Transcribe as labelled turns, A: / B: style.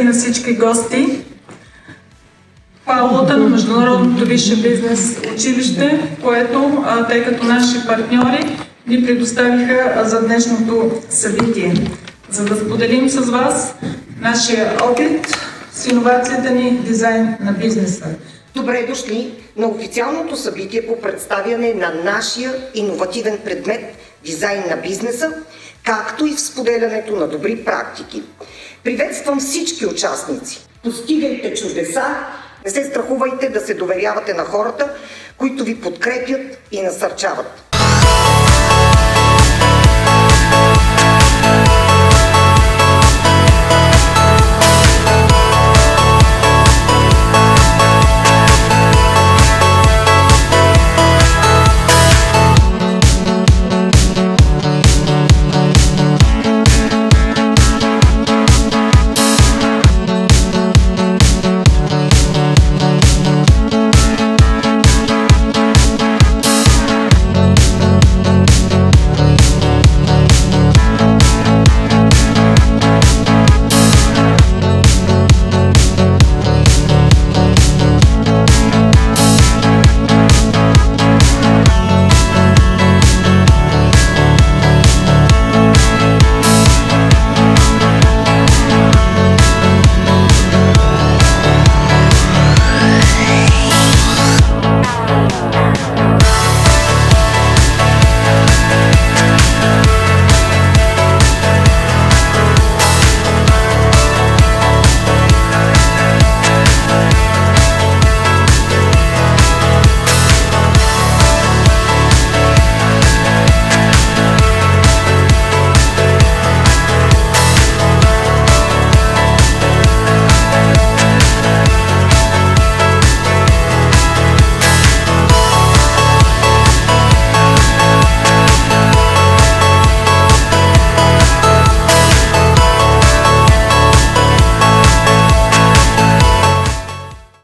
A: на всички гости. Това е лота на Международното висше бизнес училище, което, тъй като наши партньори, ни предоставиха за днешното събитие, за да споделим с вас нашия опит с иновацията ни дизайн на бизнеса.
B: Добре дошли на официалното събитие по представяне на нашия иновативен предмет дизайн на бизнеса, както и в споделянето на добри практики. Приветствам всички участници. Постигайте чудеса, не се страхувайте да се доверявате на хората, които ви подкрепят и насърчават.